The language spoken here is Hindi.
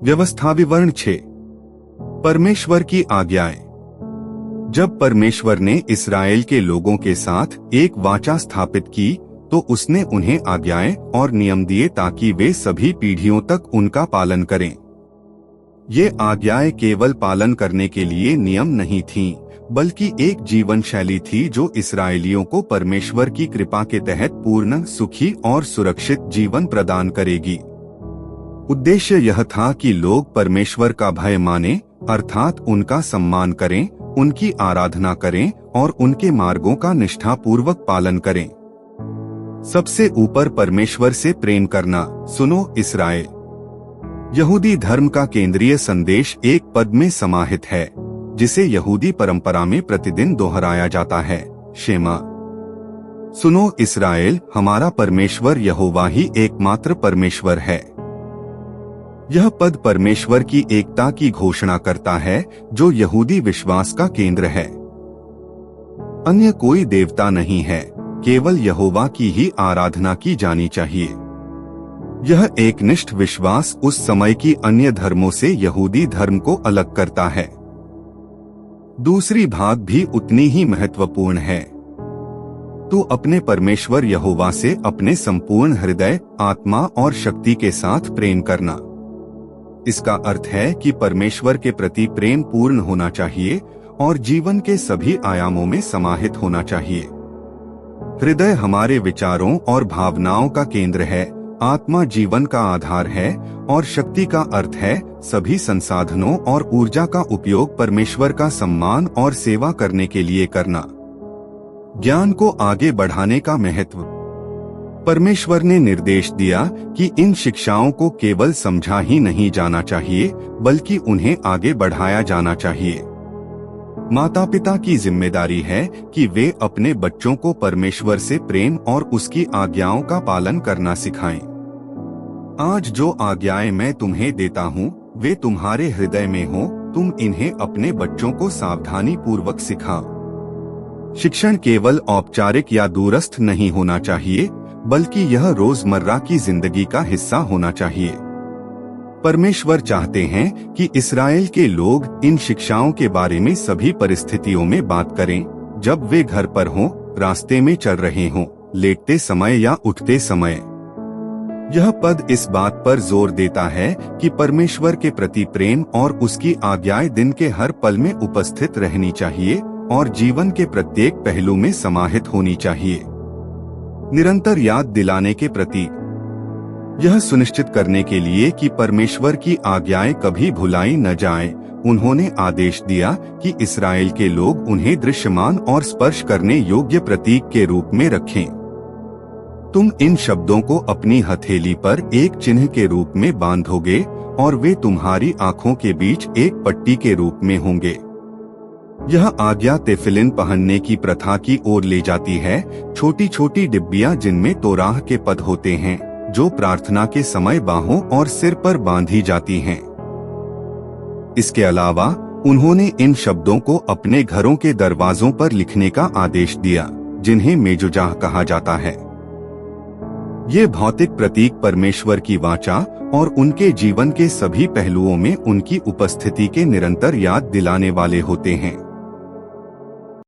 व्यवस्था विवरण 6। परमेश्वर की आज्ञाएं। जब परमेश्वर ने इस्राएल के लोगों के साथ एक वाचा स्थापित की तो उसने उन्हें आज्ञाएं और नियम दिए ताकि वे सभी पीढ़ियों तक उनका पालन करें। ये आज्ञाएं केवल पालन करने के लिए नियम नहीं थीं, बल्कि एक जीवन शैली थी जो इस्राएलियों को परमेश्वर की कृपा के तहत पूर्ण, सुखी और सुरक्षित जीवन प्रदान करेगी। उद्देश्य यह था कि लोग परमेश्वर का भय माने, अर्थात उनका सम्मान करें, उनकी आराधना करें और उनके मार्गों का निष्ठापूर्वक पालन करें। सबसे ऊपर परमेश्वर से प्रेम करना। सुनो इस्राएल। यहूदी धर्म का केंद्रीय संदेश एक पद में समाहित है, जिसे यहूदी परंपरा में प्रतिदिन दोहराया जाता है, शेमा। सुनो इस्राएल, हमारा परमेश्वर यहोवा ही एकमात्र परमेश्वर है। यह पद परमेश्वर की एकता की घोषणा करता है, जो यहूदी विश्वास का केंद्र है। अन्य कोई देवता नहीं है, केवल यहोवा की ही आराधना की जानी चाहिए। यह एकनिष्ठ विश्वास उस समय की अन्य धर्मों से यहूदी धर्म को अलग करता है। दूसरी बात भी उतनी ही महत्वपूर्ण है। तू अपने परमेश्वर यहोवा से अपने संपूर्ण हृदय, आत्मा और शक्ति के साथ प्रेम करना। इसका अर्थ है कि परमेश्वर के प्रति प्रेम पूर्ण होना चाहिए और जीवन के सभी आयामों में समाहित होना चाहिए। हृदय हमारे विचारों और भावनाओं का केंद्र है, आत्मा जीवन का आधार है और शक्ति का अर्थ है सभी संसाधनों और ऊर्जा का उपयोग परमेश्वर का सम्मान और सेवा करने के लिए करना। ज्ञान को आगे बढ़ाने का महत्व। परमेश्वर ने निर्देश दिया कि इन शिक्षाओं को केवल समझा ही नहीं जाना चाहिए, बल्कि उन्हें आगे बढ़ाया जाना चाहिए। माता पिता की जिम्मेदारी है कि वे अपने बच्चों को परमेश्वर से प्रेम और उसकी आज्ञाओं का पालन करना सिखाएं। आज जो आज्ञाएं मैं तुम्हें देता हूँ, वे तुम्हारे हृदय में हो, तुम इन्हें अपने बच्चों को सावधानी पूर्वक सिखाओ। शिक्षण केवल औपचारिक या दूरस्थ नहीं होना चाहिए, बल्कि यह रोजमर्रा की जिंदगी का हिस्सा होना चाहिए। परमेश्वर चाहते हैं कि इस्राएल के लोग इन शिक्षाओं के बारे में सभी परिस्थितियों में बात करें, जब वे घर पर हों, रास्ते में चल रहे हों, लेटते समय या उठते समय। यह पद इस बात पर जोर देता है कि परमेश्वर के प्रति प्रेम और उसकी आज्ञाएं दिन के हर पल में उपस्थित रहनी चाहिए और जीवन के प्रत्येक पहलू में समाहित होनी चाहिए। निरंतर याद दिलाने के प्रति। यह सुनिश्चित करने के लिए कि परमेश्वर की आज्ञाएं कभी भुलाई न जाएं, उन्होंने आदेश दिया कि इस्राएल के लोग उन्हें दृश्यमान और स्पर्श करने योग्य प्रतीक के रूप में रखें। तुम इन शब्दों को अपनी हथेली पर एक चिन्ह के रूप में बांधोगे और वे तुम्हारी आंखों के बीच एक पट्टी के रूप में होंगे। यह आज्ञा तेफिलिन पहनने की प्रथा की ओर ले जाती है, छोटी छोटी डिब्बियां जिनमें तोराह के पद होते हैं, जो प्रार्थना के समय बाहों और सिर पर बांधी जाती हैं। इसके अलावा उन्होंने इन शब्दों को अपने घरों के दरवाजों पर लिखने का आदेश दिया, जिन्हें मेजुजाह कहा जाता है। ये भौतिक प्रतीक परमेश्वर की वाचा और उनके जीवन के सभी पहलुओं में उनकी उपस्थिति के निरंतर याद दिलाने वाले होते हैं।